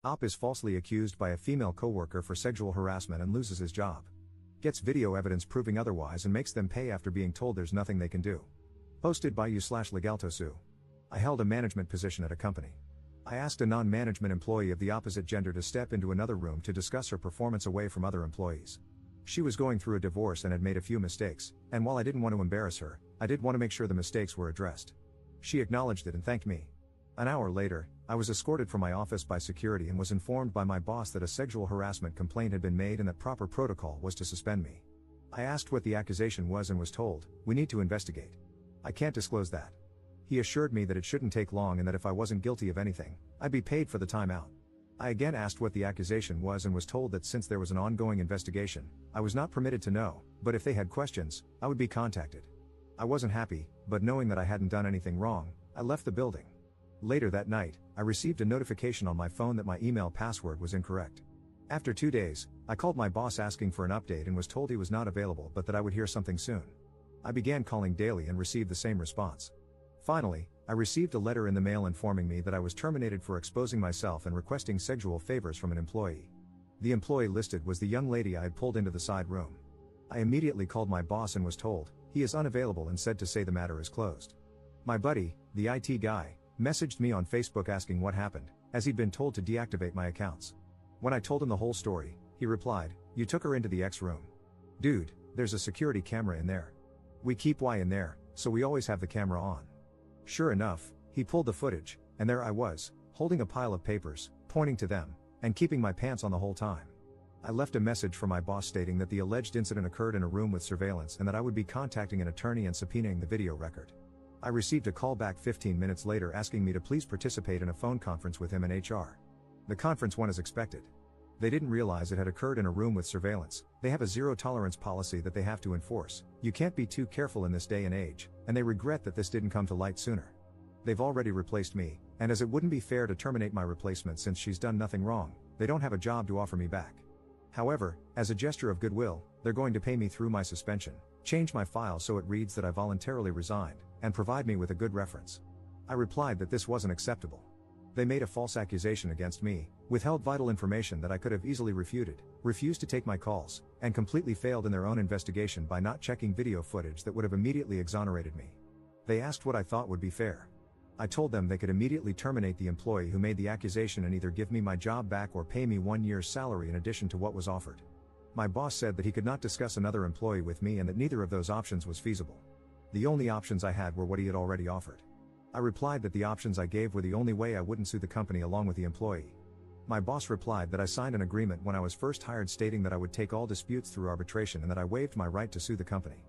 Op is falsely accused by a female coworker for sexual harassment and loses his job. Gets video evidence proving otherwise and makes them pay after being told there's nothing they can do. Posted by you/legaltosu. I held a management position at a company. I asked a non-management employee of the opposite gender to step into another room to discuss her performance away from other employees. She was going through a divorce and had made a few mistakes, and while I didn't want to embarrass her, I did want to make sure the mistakes were addressed. She acknowledged it and thanked me. An hour later, I was escorted from my office by security and was informed by my boss that a sexual harassment complaint had been made and that proper protocol was to suspend me. I asked what the accusation was and was told, "We need to investigate. I can't disclose that." He assured me that it shouldn't take long and that if I wasn't guilty of anything, I'd be paid for the time out. I again asked what the accusation was and was told that since there was an ongoing investigation, I was not permitted to know, but if they had questions, I would be contacted. I wasn't happy, but knowing that I hadn't done anything wrong, I left the building. Later that night, I received a notification on my phone that my email password was incorrect. After 2 days, I called my boss asking for an update and was told he was not available but that I would hear something soon. I began calling daily and received the same response. Finally, I received a letter in the mail informing me that I was terminated for exposing myself and requesting sexual favors from an employee. The employee listed was the young lady I had pulled into the side room. I immediately called my boss and was told, he is unavailable and said to say the matter is closed. My buddy, the IT guy, messaged me on Facebook asking what happened, as he'd been told to deactivate my accounts. When I told him the whole story, he replied, "You took her into the X room. Dude, there's a security camera in there. We keep Y in there, so we always have the camera on." Sure enough, he pulled the footage, and there I was, holding a pile of papers, pointing to them, and keeping my pants on the whole time. I left a message for my boss stating that the alleged incident occurred in a room with surveillance and that I would be contacting an attorney and subpoenaing the video record. I received a call back 15 minutes later asking me to please participate in a phone conference with him and HR. The conference went as expected. They didn't realize it had occurred in a room with surveillance. They have a zero-tolerance policy that they have to enforce. You can't be too careful in this day and age, and they regret that this didn't come to light sooner. They've already replaced me, and as it wouldn't be fair to terminate my replacement since she's done nothing wrong, they don't have a job to offer me back. However, as a gesture of goodwill, they're going to pay me through my suspension, change my file so it reads that I voluntarily resigned, and provide me with a good reference. I replied that this wasn't acceptable. They made a false accusation against me, withheld vital information that I could have easily refuted, refused to take my calls, and completely failed in their own investigation by not checking video footage that would have immediately exonerated me. They asked what I thought would be fair. I told them they could immediately terminate the employee who made the accusation and either give me my job back or pay me 1 year's salary in addition to what was offered. My boss said that he could not discuss another employee with me and that neither of those options was feasible. The only options I had were what he had already offered. I replied that the options I gave were the only way I wouldn't sue the company along with the employee. My boss replied that I signed an agreement when I was first hired stating that I would take all disputes through arbitration and that I waived my right to sue the company.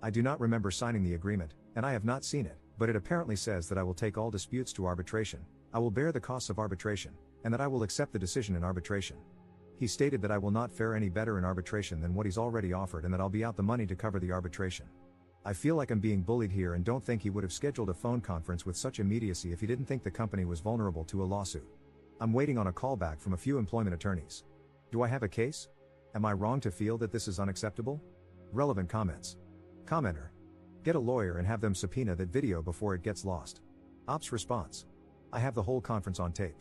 I do not remember signing the agreement, and I have not seen it, but it apparently says that I will take all disputes to arbitration, I will bear the costs of arbitration, and that I will accept the decision in arbitration. He stated that I will not fare any better in arbitration than what he's already offered and that I'll be out the money to cover the arbitration. I feel like I'm being bullied here and don't think he would have scheduled a phone conference with such immediacy if he didn't think the company was vulnerable to a lawsuit. I'm waiting on a call back from a few employment attorneys. Do I have a case? Am I wrong to feel that this is unacceptable? Relevant comments. Commenter. Get a lawyer and have them subpoena that video before it gets lost. Ops response. I have the whole conference on tape.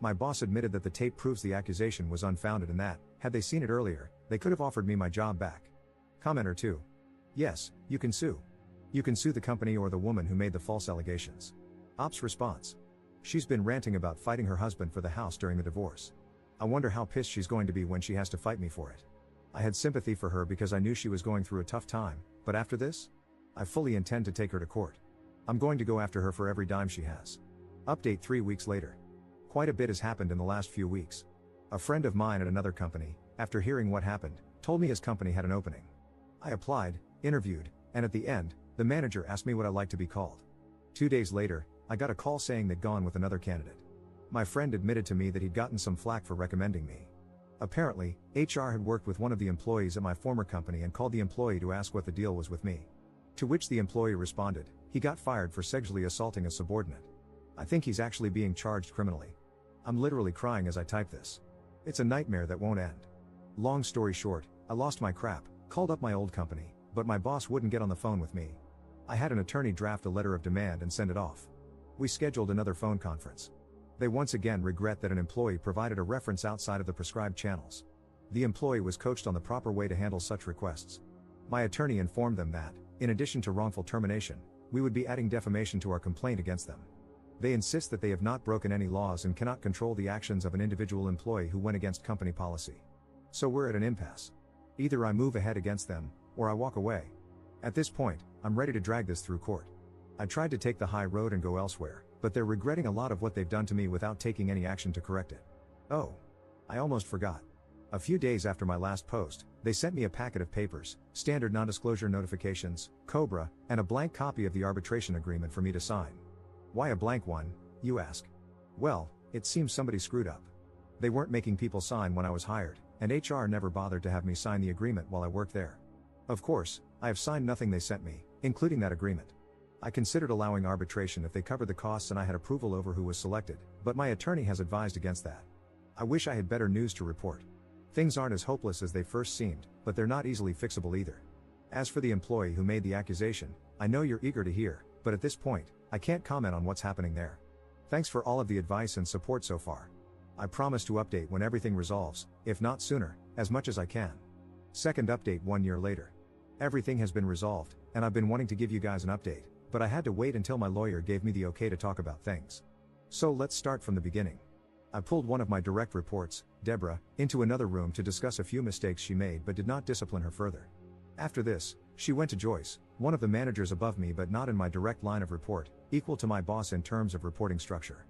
My boss admitted that the tape proves the accusation was unfounded and that, had they seen it earlier, they could have offered me my job back. Commenter 2. Yes, you can sue. You can sue the company or the woman who made the false allegations. Ops response. She's been ranting about fighting her husband for the house during the divorce. I wonder how pissed she's going to be when she has to fight me for it. I had sympathy for her because I knew she was going through a tough time, but after this? I fully intend to take her to court. I'm going to go after her for every dime she has. Update 3 weeks later. Quite a bit has happened in the last few weeks. A friend of mine at another company, after hearing what happened, told me his company had an opening. I applied, interviewed, and at the end, the manager asked me what I like to be called. 2 days later, I got a call saying they'd gone with another candidate. My friend admitted to me that he'd gotten some flack for recommending me. Apparently, HR had worked with one of the employees at my former company and called the employee to ask what the deal was with me. To which the employee responded, he got fired for sexually assaulting a subordinate. I think he's actually being charged criminally. I'm literally crying as I type this. It's a nightmare that won't end. Long story short, I lost my crap, called up my old company, but my boss wouldn't get on the phone with me. I had an attorney draft a letter of demand and send it off. We scheduled another phone conference. They once again regret that an employee provided a reference outside of the prescribed channels. The employee was coached on the proper way to handle such requests. My attorney informed them that, in addition to wrongful termination, we would be adding defamation to our complaint against them. They insist that they have not broken any laws and cannot control the actions of an individual employee who went against company policy. So we're at an impasse. Either I move ahead against them, or I walk away. At this point, I'm ready to drag this through court. I tried to take the high road and go elsewhere, but they're regretting a lot of what they've done to me without taking any action to correct it. Oh, I almost forgot. A few days after my last post, they sent me a packet of papers, standard non-disclosure notifications, COBRA, and a blank copy of the arbitration agreement for me to sign. Why a blank one, you ask? Well, it seems somebody screwed up. They weren't making people sign when I was hired, and HR never bothered to have me sign the agreement while I worked there. Of course, I have signed nothing they sent me, including that agreement. I considered allowing arbitration if they covered the costs and I had approval over who was selected, but my attorney has advised against that. I wish I had better news to report. Things aren't as hopeless as they first seemed, but they're not easily fixable either. As for the employee who made the accusation, I know you're eager to hear, but at this point, I can't comment on what's happening there. Thanks for all of the advice and support so far. I promise to update when everything resolves, if not sooner, as much as I can. Second update 1 year later. Everything has been resolved, and I've been wanting to give you guys an update, but I had to wait until my lawyer gave me the okay to talk about things. So let's start from the beginning. I pulled one of my direct reports, Deborah, into another room to discuss a few mistakes she made but did not discipline her further. After this, she went to Joyce, one of the managers above me but not in my direct line of report, equal to my boss in terms of reporting structure.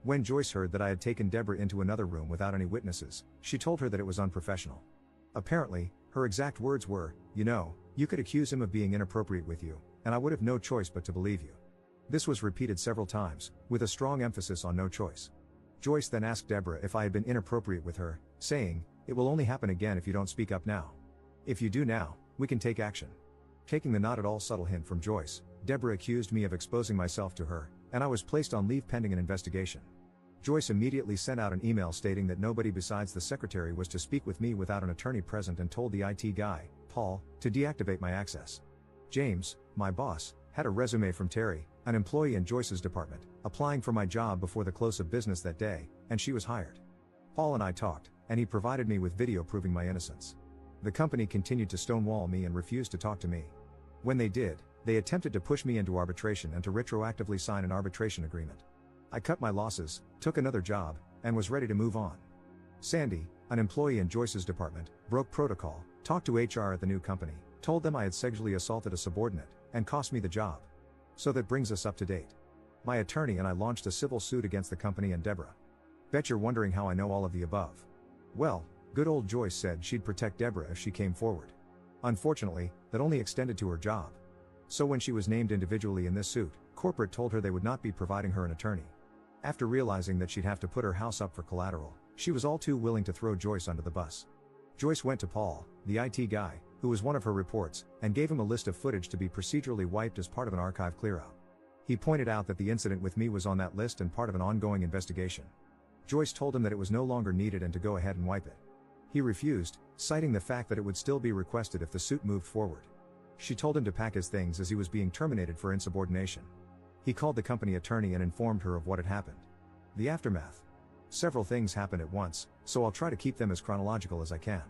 When Joyce heard that I had taken Deborah into another room without any witnesses, she told her that it was unprofessional. Apparently, her exact words were, you could accuse him of being inappropriate with you, and I would have no choice but to believe you. This was repeated several times, with a strong emphasis on no choice. Joyce then asked Deborah if I had been inappropriate with her, saying, "It will only happen again if you don't speak up now. If you do now, we can take action." Taking the not at all subtle hint from Joyce, Deborah accused me of exposing myself to her, and I was placed on leave pending an investigation. Joyce immediately sent out an email stating that nobody besides the secretary was to speak with me without an attorney present and told the IT guy, Paul, to deactivate my access. James, my boss, had a resume from Terry, an employee in Joyce's department, applying for my job before the close of business that day, and she was hired. Paul and I talked, and he provided me with video proving my innocence. The company continued to stonewall me and refused to talk to me. When they did, they attempted to push me into arbitration and to retroactively sign an arbitration agreement. I cut my losses, took another job, and was ready to move on. Sandy, an employee in Joyce's department, broke protocol, talked to HR at the new company, told them I had sexually assaulted a subordinate, and cost me the job. So that brings us up to date. My attorney and I launched a civil suit against the company and Deborah. Bet you're wondering how I know all of the above. Well, good old Joyce said she'd protect Deborah if she came forward. Unfortunately, that only extended to her job. So when she was named individually in this suit, corporate told her they would not be providing her an attorney. After realizing that she'd have to put her house up for collateral, she was all too willing to throw Joyce under the bus. Joyce went to Paul, the IT guy, who was one of her reports, and gave him a list of footage to be procedurally wiped as part of an archive clearout. He pointed out that the incident with me was on that list and part of an ongoing investigation. Joyce told him that it was no longer needed and to go ahead and wipe it. He refused, citing the fact that it would still be requested if the suit moved forward. She told him to pack his things as he was being terminated for insubordination. He called the company attorney and informed her of what had happened. The aftermath. Several things happened at once, so I'll try to keep them as chronological as I can.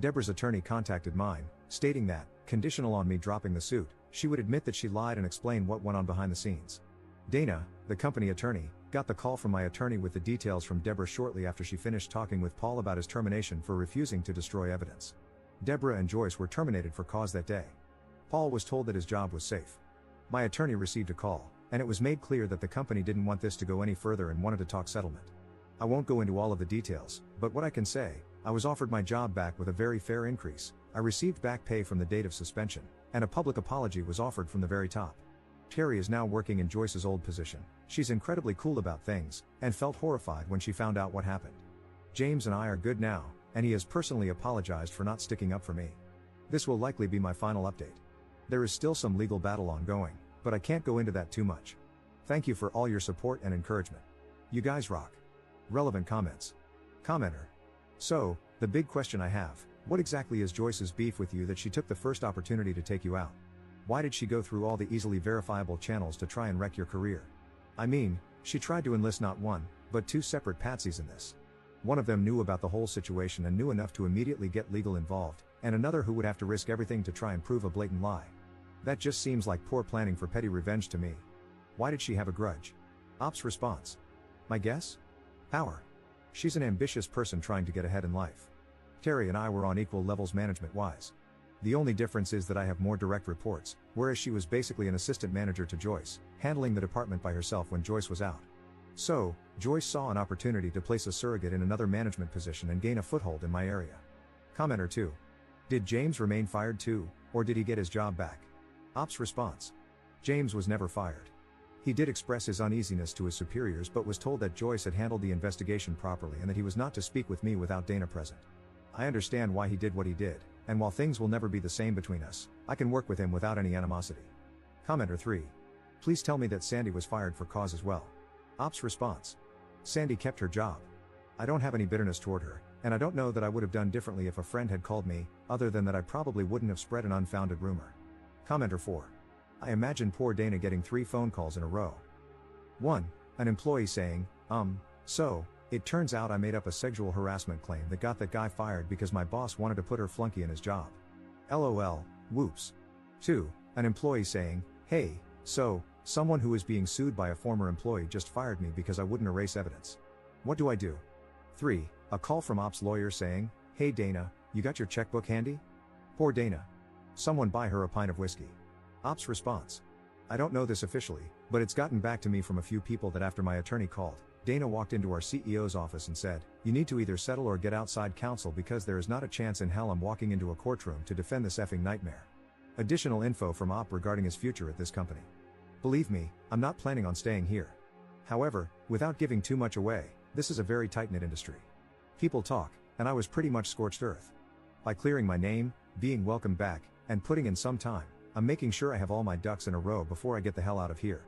Deborah's attorney contacted mine, stating that, conditional on me dropping the suit, she would admit that she lied and explain what went on behind the scenes. Dana, the company attorney, got the call from my attorney with the details from Deborah shortly after she finished talking with Paul about his termination for refusing to destroy evidence. Deborah and Joyce were terminated for cause that day. Paul was told that his job was safe. My attorney received a call, and it was made clear that the company didn't want this to go any further and wanted to talk settlement. I won't go into all of the details, but what I can say, I was offered my job back with a very fair increase, I received back pay from the date of suspension, and a public apology was offered from the very top. Terry is now working in Joyce's old position. She's incredibly cool about things, and felt horrified when she found out what happened. James and I are good now, and he has personally apologized for not sticking up for me. This will likely be my final update. There is still some legal battle ongoing, but I can't go into that too much. Thank you for all your support and encouragement. You guys rock. Relevant comments. Commenter. So, the big question I have, what exactly is Joyce's beef with you that she took the first opportunity to take you out? Why did she go through all the easily verifiable channels to try and wreck your career? I mean, she tried to enlist not one, But two separate patsies in this. One of them knew about the whole situation and knew enough to immediately get legal involved, and another who would have to risk everything to try and prove a blatant lie. That just seems like poor planning for petty revenge to me. Why did she have a grudge? Ops response. My guess? Power. She's an ambitious person trying to get ahead in life. Terry and I were on equal levels management-wise. The only difference is that I have more direct reports, whereas she was basically an assistant manager to Joyce, handling the department by herself when Joyce was out. So, Joyce saw an opportunity to place a surrogate in another management position and gain a foothold in my area. Commenter 2. Did James remain fired too, or did he get his job back? Ops response. James was never fired. He did express his uneasiness to his superiors but was told that Joyce had handled the investigation properly and that he was not to speak with me without Dana present. I understand why he did what he did, and while things will never be the same between us, I can work with him without any animosity. Commenter 3. Please tell me that Sandy was fired for cause as well. Ops response. Sandy kept her job. I don't have any bitterness toward her, and I don't know that I would have done differently if a friend had called me, other than that I probably wouldn't have spread an unfounded rumor. Commenter 4. I imagine poor Dana getting 3 phone calls in a row. 1. An employee saying, so, it turns out I made up a sexual harassment claim that got that guy fired because my boss wanted to put her flunky in his job. LOL, whoops. 2. An employee saying, hey, so, someone who is being sued by a former employee just fired me because I wouldn't erase evidence. What do I do? 3. A call from ops lawyer saying, hey Dana, you got your checkbook handy? Poor Dana. Someone buy her a pint of whiskey. Ops response. I don't know this officially, but it's gotten back to me from a few people that after my attorney called, Dana walked into our CEO's office and said, you need to either settle or get outside counsel because there is not a chance in hell I'm walking into a courtroom to defend this effing nightmare. Additional info from Op regarding his future at this company. Believe me, I'm not planning on staying here. However, without giving too much away, this is a very tight-knit industry. People talk, and I was pretty much scorched earth. By clearing my name, being welcomed back, and putting in some time, I'm making sure I have all my ducks in a row before I get the hell out of here.